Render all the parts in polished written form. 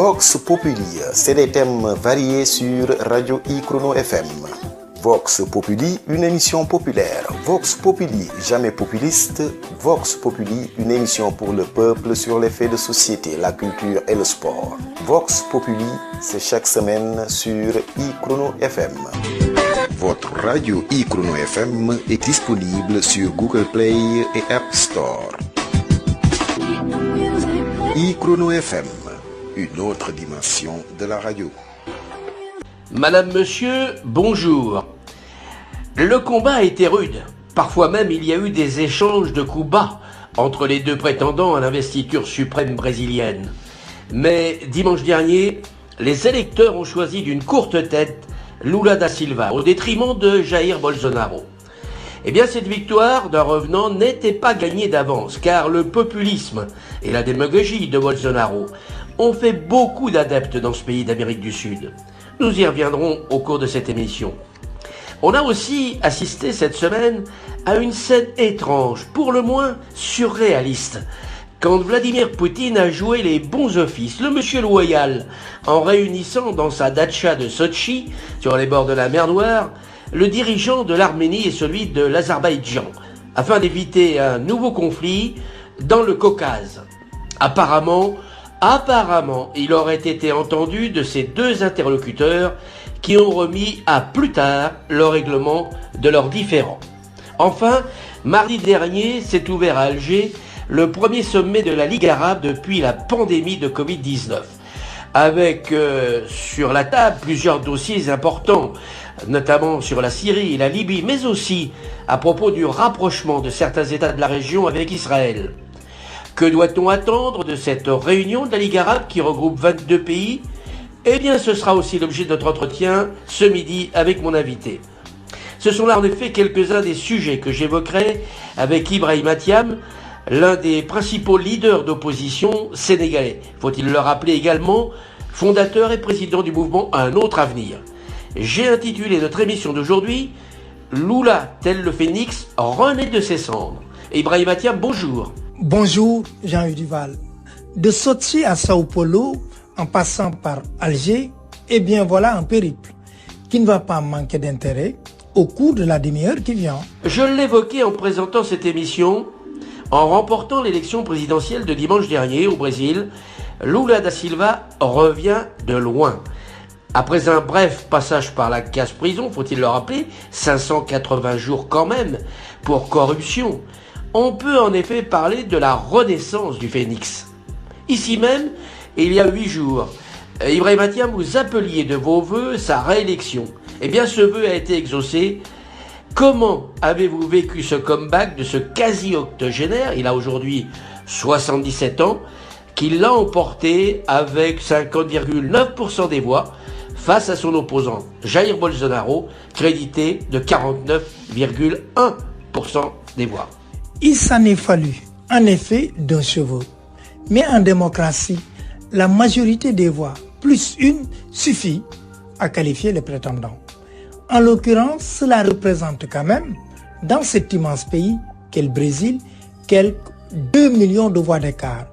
Vox Populi, c'est des thèmes variés sur Radio I-Chrono FM. Vox Populi, une émission populaire. Vox Populi, jamais populiste. Vox Populi, une émission pour le peuple sur les faits de société, la culture et le sport. Vox Populi, c'est chaque semaine sur I-Chrono FM. Votre radio I-Chrono FM est disponible sur Google Play et App Store. I-Chrono FM, une autre dimension de la radio. Madame, monsieur, bonjour. Le combat a été rude. Parfois même, il y a eu des échanges de coups bas entre les deux prétendants à l'investiture suprême brésilienne. Mais dimanche dernier, les électeurs ont choisi d'une courte tête Lula da Silva au détriment de Jair Bolsonaro. Eh bien, cette victoire d'un revenant n'était pas gagnée d'avance, car le populisme et la démagogie de Bolsonaro ont fait beaucoup d'adeptes dans ce pays d'Amérique du Sud. Nous y reviendrons au cours de cette émission. On a aussi assisté cette semaine à une scène étrange, pour le moins surréaliste, quand Vladimir Poutine a joué les bons offices, le monsieur loyal, en réunissant dans sa datcha de Sotchi, sur les bords de la mer Noire, le dirigeant de l'Arménie et celui de l'Azerbaïdjan, afin d'éviter un nouveau conflit dans le Caucase. Apparemment, il aurait été entendu de ces deux interlocuteurs qui ont remis à plus tard le règlement de leurs différends. Enfin, mardi dernier s'est ouvert à Alger le premier sommet de la Ligue arabe depuis la pandémie de Covid-19, avec sur la table plusieurs dossiers importants, notamment sur la Syrie et la Libye, mais aussi à propos du rapprochement de certains États de la région avec Israël. Que doit-on attendre de cette réunion de la Ligue arabe qui regroupe 22 pays ? Eh bien, ce sera aussi l'objet de notre entretien ce midi avec mon invité. Ce sont là en effet quelques-uns des sujets que j'évoquerai avec Ibrahima Thiam, l'un des principaux leaders d'opposition sénégalais. Faut-il le rappeler également, fondateur et président du mouvement Un autre avenir. J'ai intitulé notre émission d'aujourd'hui « Lula, tel le phénix, renaît de ses cendres ». Ibrahima Thiam, bonjour. Bonjour Jean-Yves Duval. De Sochi à Sao Paulo, en passant par Alger, eh bien voilà un périple qui ne va pas manquer d'intérêt au cours de la demi-heure qui vient. Je l'évoquais en présentant cette émission. En remportant l'élection présidentielle de dimanche dernier au Brésil, Lula da Silva revient de loin. Après un bref passage par la case prison, faut-il le rappeler, 580 jours quand même pour corruption, on peut en effet parler de la renaissance du phénix. Ici même, il y a 8 jours, Ibrahima Thiam, vous appeliez de vos vœux sa réélection. Eh bien, ce vœu a été exaucé. Comment avez-vous vécu ce comeback de ce quasi-octogénaire, il a aujourd'hui 77 ans, qui l'a emporté avec 50,9% des voix face à son opposant Jair Bolsonaro, crédité de 49,1% des voix. Il s'en est fallu, en effet, d'un cheveu. Mais en démocratie, la majorité des voix, plus une, suffit à qualifier les prétendants. En l'occurrence, cela représente quand même, dans cet immense pays qu'est le Brésil, quelques 2 millions de voix d'écart.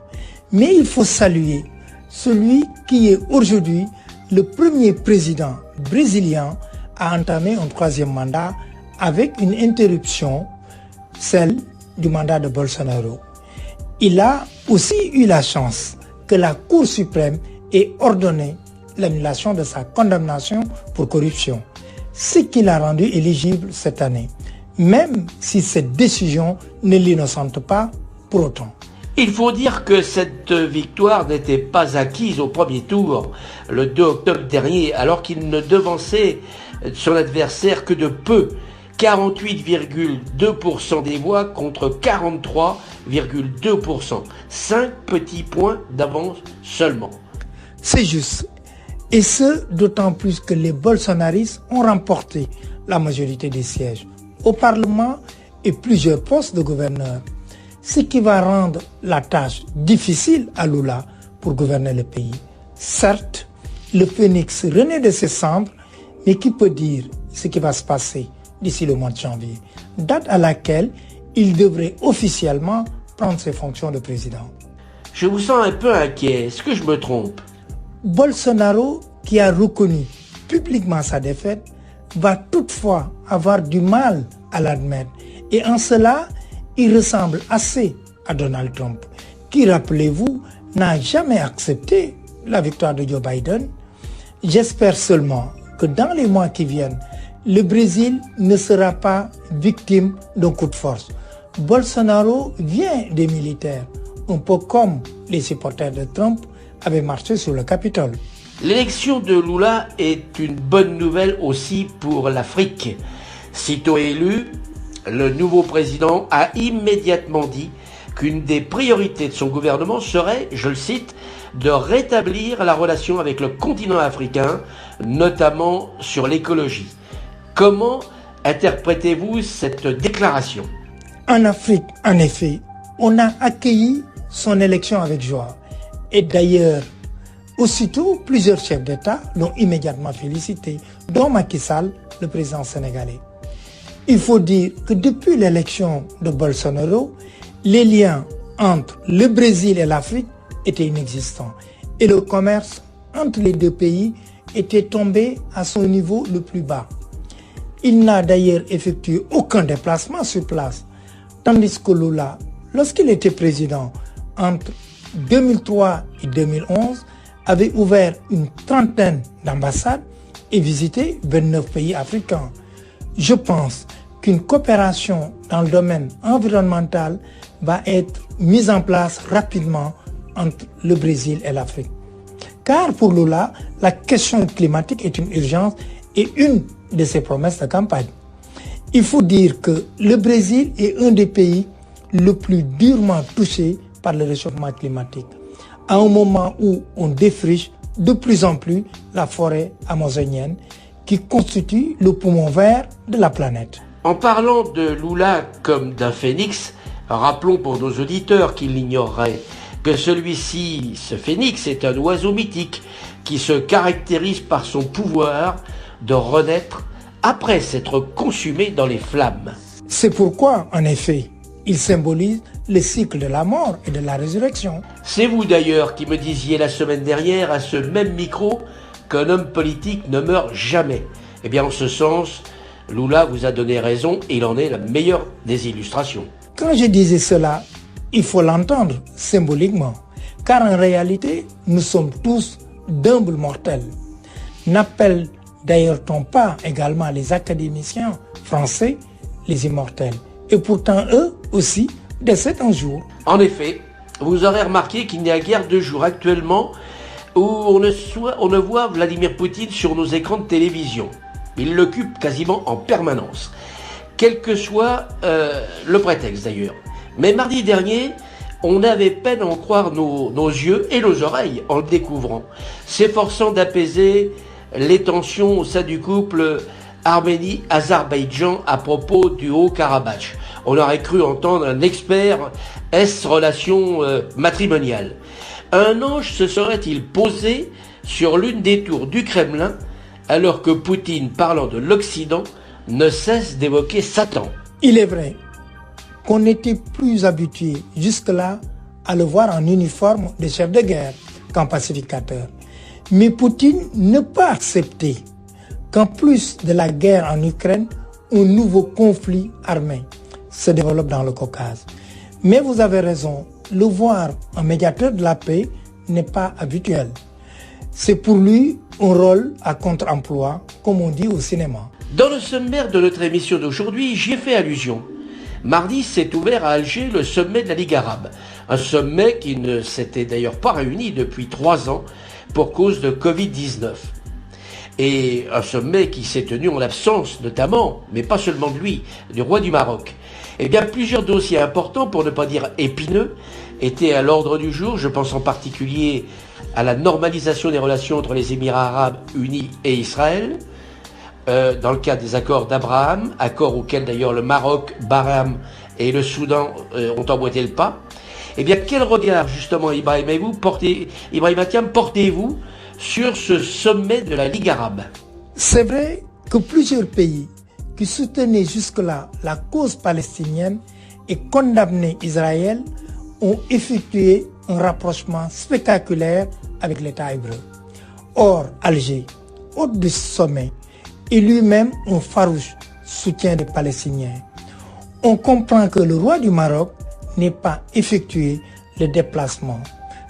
Mais il faut saluer celui qui est aujourd'hui le premier président brésilien à entamer un 3e mandat avec une interruption, celle du mandat de Bolsonaro. Il a aussi eu la chance que la Cour suprême ait ordonné l'annulation de sa condamnation pour corruption, ce qui l'a rendu éligible cette année, même si cette décision ne l'innocente pas pour autant. Il faut dire que cette victoire n'était pas acquise au premier tour, le 2 octobre dernier, alors qu'il ne devançait son adversaire que de peu, 48,2% des voix contre 43,2%. 5 petits points d'avance seulement. C'est juste. Et ce, d'autant plus que les bolsonaristes ont remporté la majorité des sièges au Parlement et plusieurs postes de gouverneurs. Ce qui va rendre la tâche difficile à Lula pour gouverner le pays. Certes, le phénix renaît de ses cendres, mais qui peut dire ce qui va se passer d'ici le mois de janvier, date à laquelle il devrait officiellement prendre ses fonctions de président. Je vous sens un peu inquiet, est-ce que je me trompe ? Bolsonaro, qui a reconnu publiquement sa défaite, va toutefois avoir du mal à l'admettre. Et en cela, il ressemble assez à Donald Trump, qui, rappelez-vous, n'a jamais accepté la victoire de Joe Biden. J'espère seulement que dans les mois qui viennent, le Brésil ne sera pas victime d'un coup de force. Bolsonaro vient des militaires, un peu comme les supporters de Trump avaient marché sur le Capitole. L'élection de Lula est une bonne nouvelle aussi pour l'Afrique. Sitôt élu, le nouveau président a immédiatement dit qu'une des priorités de son gouvernement serait, je le cite, de rétablir la relation avec le continent africain, notamment sur l'écologie. Comment interprétez-vous cette déclaration ? En Afrique, en effet, on a accueilli son élection avec joie. Et d'ailleurs, aussitôt, plusieurs chefs d'État l'ont immédiatement félicité, dont Macky Sall, le président sénégalais. Il faut dire que depuis l'élection de Bolsonaro, les liens entre le Brésil et l'Afrique étaient inexistants. Et le commerce entre les deux pays était tombé à son niveau le plus bas. Il n'a d'ailleurs effectué aucun déplacement sur place. Tandis que Lula, lorsqu'il était président entre 2003 et 2011, avait ouvert une trentaine d'ambassades et visité 29 pays africains. Je pense qu'une coopération dans le domaine environnemental va être mise en place rapidement entre le Brésil et l'Afrique. Car pour Lula, la question climatique est une urgence et une de ses promesses de campagne. Il faut dire que le Brésil est un des pays le plus durement touchés par le réchauffement climatique, à un moment où on défriche de plus en plus la forêt amazonienne qui constitue le poumon vert de la planète. En parlant de Lula comme d'un phénix, rappelons pour nos auditeurs qui l'ignoreraient que celui-ci, ce phénix, est un oiseau mythique qui se caractérise par son pouvoir de renaître après s'être consumé dans les flammes. C'est pourquoi, en effet, il symbolise le cycle de la mort et de la résurrection. C'est vous d'ailleurs qui me disiez la semaine dernière à ce même micro qu'un homme politique ne meurt jamais. Eh bien en ce sens, Lula vous a donné raison et il en est la meilleure des illustrations. Quand je disais cela, il faut l'entendre symboliquement, car en réalité, nous sommes tous d'humbles mortels. N'appelle d'ailleurs-t-on pas également les académiciens français les immortels? Et pourtant, eux aussi décèdent un jour. En effet, vous aurez remarqué qu'il n'y a guère de jours actuellement où on ne voit Vladimir Poutine sur nos écrans de télévision. Il l'occupe quasiment en permanence, quel que soit le prétexte d'ailleurs. Mais mardi dernier, on avait peine à en croire nos yeux et nos oreilles en le découvrant, s'efforçant d'apaiser les tensions au sein du couple Arménie-Azerbaïdjan à propos du Haut-Karabakh. On aurait cru entendre un expert relations matrimoniales. Un ange se serait-il posé sur l'une des tours du Kremlin alors que Poutine, parlant de l'Occident, ne cesse d'évoquer Satan? Il est vrai qu'on n'était plus habitué jusque-là à le voir en uniforme de chef de guerre qu'en pacificateur. Mais Poutine ne peut accepter qu'en plus de la guerre en Ukraine, un nouveau conflit armé se développe dans le Caucase. Mais vous avez raison, le voir en médiateur de la paix n'est pas habituel. C'est pour lui un rôle à contre-emploi, comme on dit au cinéma. Dans le sommaire de notre émission d'aujourd'hui, j'y ai fait allusion. Mardi s'est ouvert à Alger le sommet de la Ligue arabe. Un sommet qui ne s'était d'ailleurs pas réuni depuis 3 ans pour cause de Covid-19. Et un sommet qui s'est tenu en l'absence notamment, mais pas seulement de lui, du roi du Maroc. Eh bien, plusieurs dossiers importants, pour ne pas dire épineux, étaient à l'ordre du jour. Je pense en particulier à la normalisation des relations entre les Émirats arabes unis et Israël, dans le cadre des accords d'Abraham, accords auxquels d'ailleurs le Maroc, Bahreïn et le Soudan ont emboîté le pas. Eh bien, quel regard justement, Ibrahim Athiam, portez-vous sur ce sommet de la Ligue arabe? C'est vrai que plusieurs pays qui soutenaient jusque-là la cause palestinienne et condamnaient Israël ont effectué un rapprochement spectaculaire avec l'État hébreu. Or, Alger, hôte de sommet, est lui-même un farouche soutien des Palestiniens. On comprend que le roi du Maroc n'ait pas effectué le déplacement.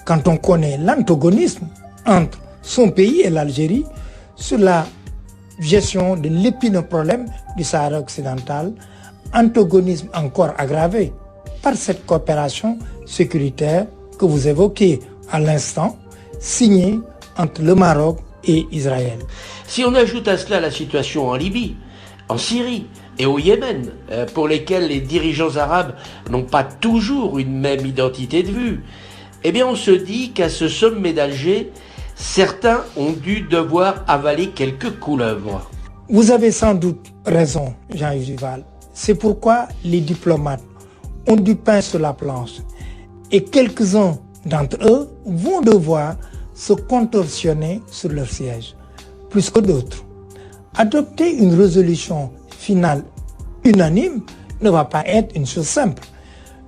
Quand on connaît l'antagonisme entre son pays et l'Algérie sur la gestion de l'épineux problème du Sahara occidental, antagonisme encore aggravé par cette coopération sécuritaire que vous évoquez à l'instant, signée entre le Maroc et Israël. Si on ajoute à cela la situation en Libye, en Syrie et au Yémen, pour lesquels les dirigeants arabes n'ont pas toujours une même identité de vue, eh bien on se dit qu'à ce sommet d'Alger, certains ont dû devoir avaler quelques couleuvres. Vous avez sans doute raison, Jean-Yves Duval. C'est pourquoi les diplomates ont du pain sur la planche et quelques-uns d'entre eux vont devoir se contorsionner sur leur siège, plus que d'autres. Adopter une résolution finale unanime ne va pas être une chose simple.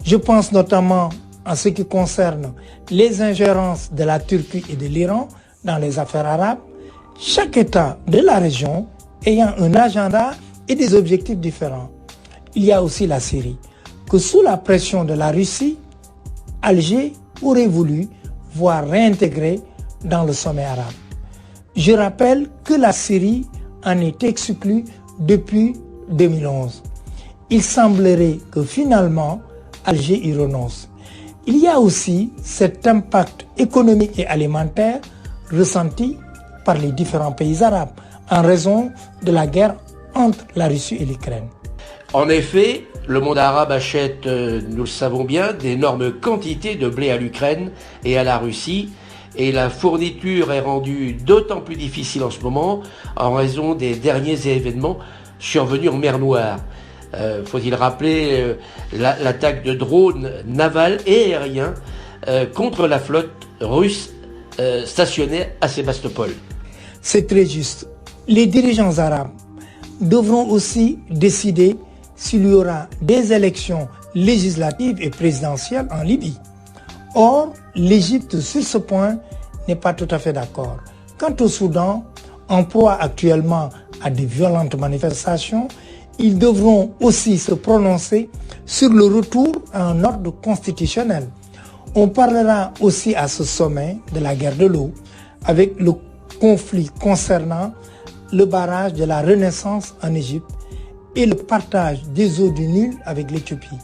Je pense notamment en ce qui concerne les ingérences de la Turquie et de l'Iran dans les affaires arabes, chaque État de la région ayant un agenda et des objectifs différents. Il y a aussi la Syrie, que sous la pression de la Russie, Alger aurait voulu voir réintégrer dans le sommet arabe. Je rappelle que la Syrie en est exclue depuis 2011. Il semblerait que finalement, Alger y renonce. Il y a aussi cet impact économique et alimentaire ressenti par les différents pays arabes en raison de la guerre entre la Russie et l'Ukraine. En effet, le monde arabe achète, nous le savons bien, d'énormes quantités de blé à l'Ukraine et à la Russie, et la fourniture est rendue d'autant plus difficile en ce moment en raison des derniers événements survenus en mer Noire. Faut-il rappeler l'attaque de drones navals et aériens contre la flotte russe stationnée à Sébastopol. C'est très juste. Les dirigeants arabes devront aussi décider s'il y aura des élections législatives et présidentielles en Libye. Or, l'Égypte, sur ce point, n'est pas tout à fait d'accord. Quant au Soudan, en proie actuellement à de violentes manifestations, ils devront aussi se prononcer sur le retour à un ordre constitutionnel. On parlera aussi à ce sommet de la guerre de l'eau, avec le conflit concernant le barrage de la Renaissance en Égypte et le partage des eaux du Nil avec l'Éthiopie.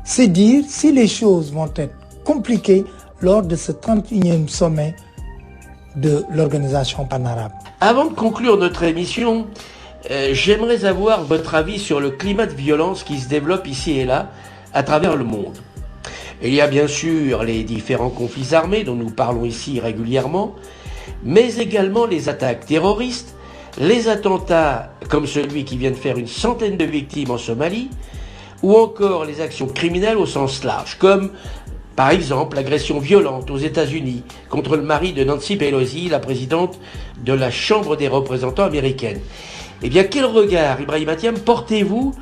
C'est dire si les choses vont être compliquées lors de ce 31e sommet de l'organisation panarabe. Avant de conclure notre émission, j'aimerais avoir votre avis sur le climat de violence qui se développe ici et là à travers le monde. Il y a bien sûr les différents conflits armés dont nous parlons ici régulièrement, mais également les attaques terroristes, les attentats comme celui qui vient de faire une centaine de victimes en Somalie, ou encore les actions criminelles au sens large, comme par exemple l'agression violente aux États-Unis contre le mari de Nancy Pelosi, la présidente de la Chambre des représentants américaine. Eh bien, quel regard, Ibrahim Athiam, portez-vous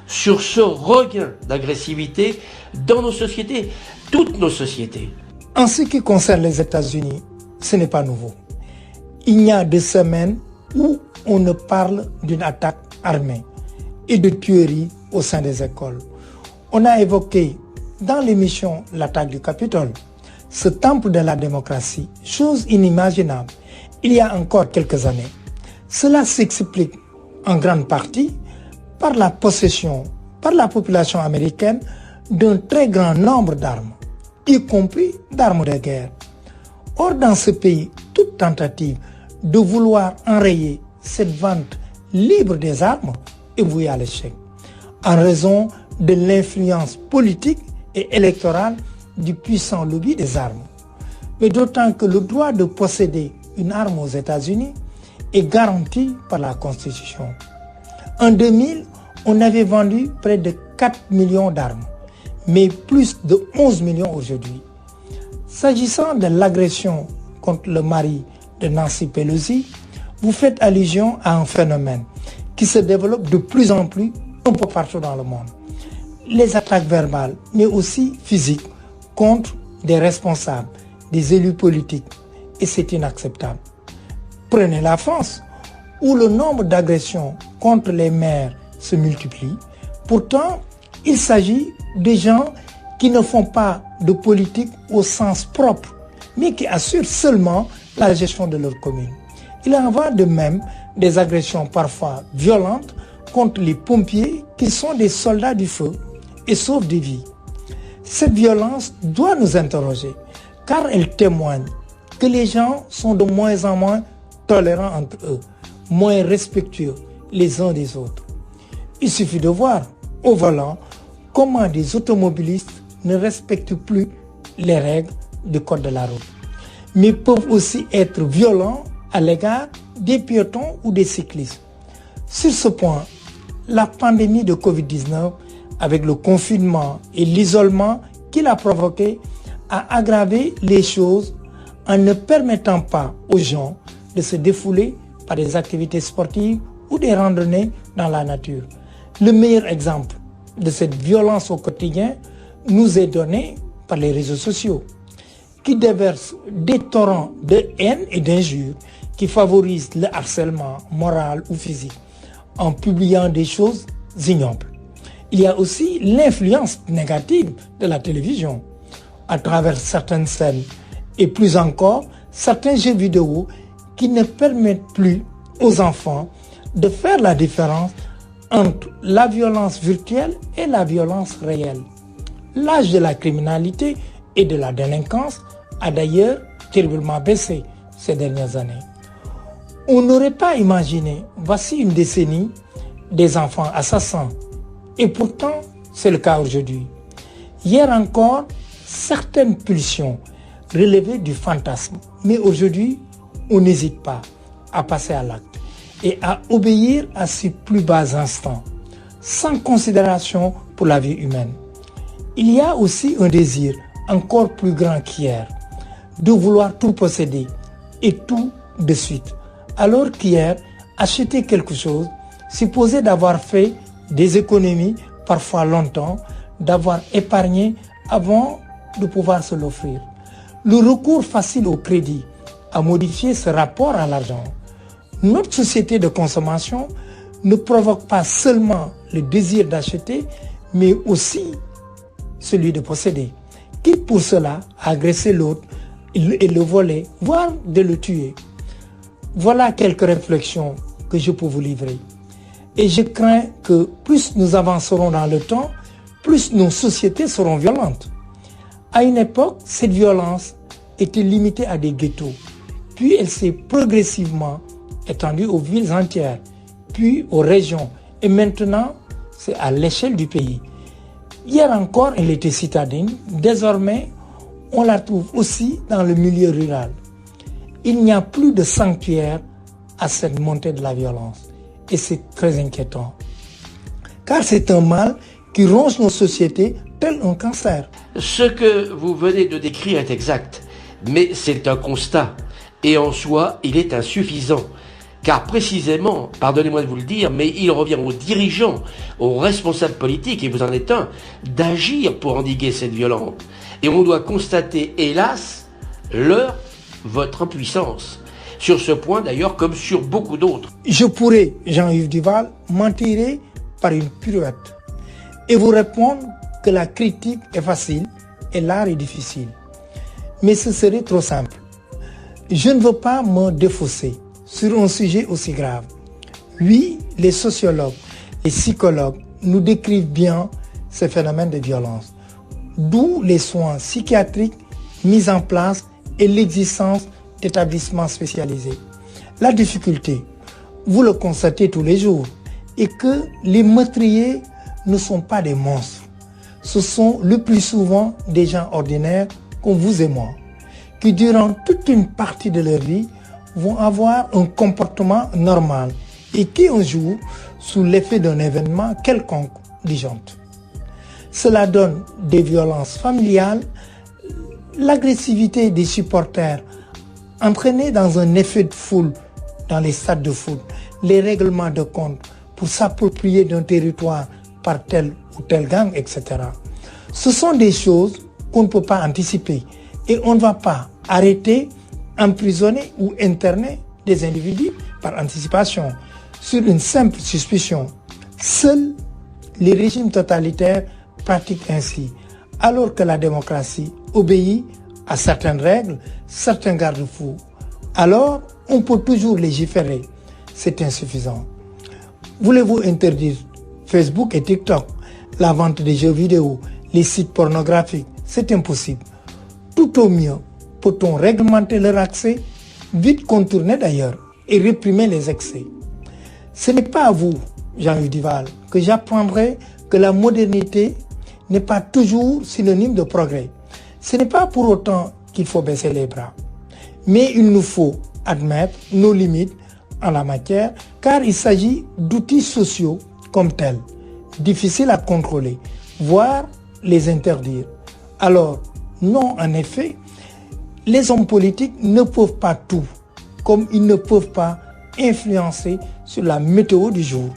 sur ce regain d'agressivité dans nos sociétés, toutes nos sociétés? En ce qui concerne les États-Unis, ce n'est pas nouveau. Il y a 2 semaines où on ne parle d'une attaque armée et de tueries au sein des écoles. On a évoqué dans l'émission l'attaque du Capitole, ce temple de la démocratie, chose inimaginable il y a encore quelques années. Cela s'explique en grande partie par la possession par la population américaine d'un très grand nombre d'armes, y compris d'armes de guerre. Or, dans ce pays, toute tentative de vouloir enrayer cette vente libre des armes est vouée à l'échec, en raison de l'influence politique et électorale du puissant lobby des armes. Mais d'autant que le droit de posséder une arme aux États-Unis est garanti par la Constitution. En 2000, on avait vendu près de 4 millions d'armes, mais plus de 11 millions aujourd'hui. S'agissant de l'agression contre le mari de Nancy Pelosi, vous faites allusion à un phénomène qui se développe de plus en plus un peu partout dans le monde. Les attaques verbales, mais aussi physiques, contre des responsables, des élus politiques, et c'est inacceptable. Prenez la France, où le nombre d'agressions contre les maires se multiplie. Pourtant, il s'agit de gens qui ne font pas de politique au sens propre, mais qui assurent seulement la gestion de leur commune. Il en va de même des agressions parfois violentes contre les pompiers qui sont des soldats du feu et sauvent des vies. Cette violence doit nous interroger car elle témoigne que les gens sont de moins en moins tolérants entre eux, moins respectueux les uns des autres. Il suffit de voir au volant comment des automobilistes ne respectent plus les règles du code de la route, mais peuvent aussi être violents à l'égard des piétons ou des cyclistes. Sur ce point, la pandémie de Covid-19, avec le confinement et l'isolement qu'il a provoqué, a aggravé les choses en ne permettant pas aux gens de se défouler par des activités sportives ou des randonnées dans la nature. Le meilleur exemple de cette violence au quotidien nous est donné par les réseaux sociaux, qui déversent des torrents de haine et d'injures qui favorisent le harcèlement moral ou physique en publiant des choses ignobles. Il y a aussi l'influence négative de la télévision à travers certaines scènes et plus encore certains jeux vidéo qui ne permettent plus aux enfants de faire la différence entre la violence virtuelle et la violence réelle. L'âge de la criminalité et de la délinquance a d'ailleurs terriblement baissé ces dernières années. On n'aurait pas imaginé, voici une décennie, des enfants assassins. Et pourtant, c'est le cas aujourd'hui. Hier encore, certaines pulsions relevaient du fantasme. Mais aujourd'hui, on n'hésite pas à passer à l'acte et à obéir à ses plus bas instincts, sans considération pour la vie humaine. Il y a aussi un désir encore plus grand qu'hier, de vouloir tout posséder et tout de suite. Alors qu'hier, acheter quelque chose, supposé d'avoir fait des économies, parfois longtemps, d'avoir épargné avant de pouvoir se l'offrir. Le recours facile au crédit a modifié ce rapport à l'argent. Notre société de consommation ne provoque pas seulement le désir d'acheter, mais aussi celui de posséder, quitte pour cela à agresser l'autre et le voler, voire de le tuer. Voilà quelques réflexions que je peux vous livrer. Et je crains que plus nous avancerons dans le temps, plus nos sociétés seront violentes. À une époque, cette violence était limitée à des ghettos. Puis elle s'est progressivement étendue aux villes entières, puis aux régions. Et maintenant, c'est à l'échelle du pays. Hier encore, elle était citadine. Désormais, on la trouve aussi dans le milieu rural. Il n'y a plus de sanctuaire à cette montée de la violence. Et c'est très inquiétant. Car c'est un mal qui ronge nos sociétés tel un cancer. Ce que vous venez de décrire est exact, mais c'est un constat. Et en soi, il est insuffisant. Car précisément, pardonnez-moi de vous le dire, mais il revient aux dirigeants, aux responsables politiques, et vous en êtes un, d'agir pour endiguer cette violence. Et on doit constater, hélas, votre impuissance. Sur ce point d'ailleurs, comme sur beaucoup d'autres. Je pourrais, Jean-Yves Duval, m'en tirer par une pirouette et vous répondre que la critique est facile et l'art est difficile. Mais ce serait trop simple. Je ne veux pas me défausser sur un sujet aussi grave. Oui, les sociologues, les psychologues nous décrivent bien ces phénomènes de violence, d'où les soins psychiatriques mis en place et l'existence d'établissements spécialisés. La difficulté, vous le constatez tous les jours, est que les meurtriers ne sont pas des monstres. Ce sont le plus souvent des gens ordinaires comme vous et moi, qui durant toute une partie de leur vie vont avoir un comportement normal et qui un jour, sous l'effet d'un événement quelconque, disjonctent. Cela donne des violences familiales, l'agressivité des supporters entraînés dans un effet de foule dans les stades de foot, les règlements de compte pour s'approprier d'un territoire par tel ou tel gang, etc. Ce sont des choses qu'on ne peut pas anticiper et on ne va pas arrêter, emprisonner ou interner des individus par anticipation sur une simple suspicion. Seuls les régimes totalitaires pratiquent ainsi, alors que la démocratie obéit à certaines règles, certains garde-fous. Alors, on peut toujours légiférer. C'est insuffisant. Voulez-vous interdire Facebook et TikTok, la vente des jeux vidéo, les sites pornographiques? C'est impossible. Tout au mieux, peut-on réglementer leur accès, vite contourner d'ailleurs, et réprimer les excès. Ce n'est pas à vous, Jean-Yves Duval, que j'apprendrai que la modernité n'est pas toujours synonyme de progrès. Ce n'est pas pour autant qu'il faut baisser les bras. Mais il nous faut admettre nos limites en la matière, car il s'agit d'outils sociaux comme tels, difficiles à contrôler, voire les interdire. Alors, non, en effet, les hommes politiques ne peuvent pas tout, comme ils ne peuvent pas influencer sur la météo du jour,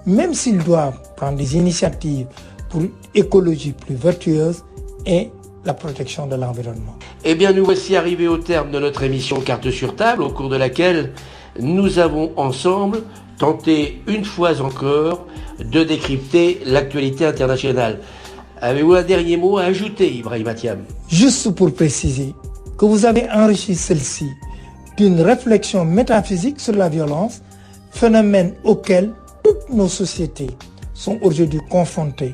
même s'ils doivent prendre des initiatives pour une écologie plus vertueuse et la protection de l'environnement. Eh bien, nous voici arrivés au terme de notre émission Carte sur table, au cours de laquelle nous avons ensemble tenté une fois encore de décrypter l'actualité internationale. Avez-vous un dernier mot à ajouter, Ibrahim Thiam? Juste pour préciser que vous avez enrichi celle-ci d'une réflexion métaphysique sur la violence, phénomène auquel toutes nos sociétés sont aujourd'hui confrontées.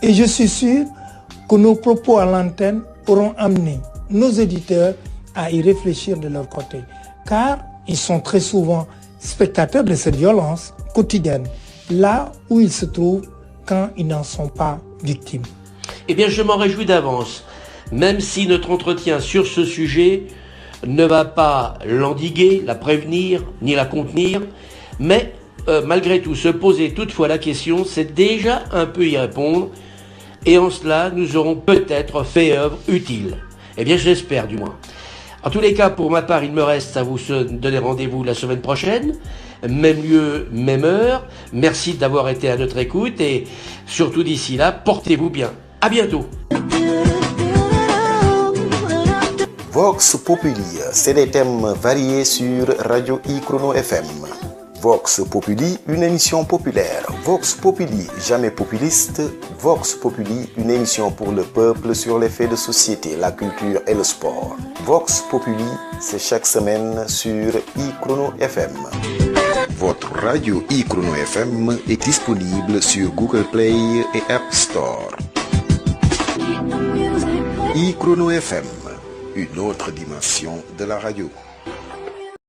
Et je suis sûr que nos propos à l'antenne auront amené nos éditeurs à y réfléchir de leur côté, car ils sont très souvent spectateurs de cette violence quotidienne, là où ils se trouvent quand ils n'en sont pas victimes. Eh bien, je m'en réjouis d'avance, même si notre entretien sur ce sujet ne va pas l'endiguer, la prévenir, ni la contenir, mais malgré tout, se poser toutefois la question, c'est déjà un peu y répondre, et en cela, nous aurons peut-être fait œuvre utile. Eh bien, j'espère du moins. En tous les cas, pour ma part, il me reste à vous donner rendez-vous la semaine prochaine, même lieu, même heure. Merci d'avoir été à notre écoute, et surtout d'ici là, portez-vous bien. À bientôt. Vox Populi, c'est des thèmes variés sur Radio I-Chrono FM. Vox Populi, une émission populaire. Vox Populi, jamais populiste. Vox Populi, une émission pour le peuple sur les faits de société, la culture et le sport. Vox Populi, c'est chaque semaine sur I-Chrono FM. Votre radio I-Chrono FM est disponible sur Google Play et App Store. I-Chrono FM, une autre dimension de la radio.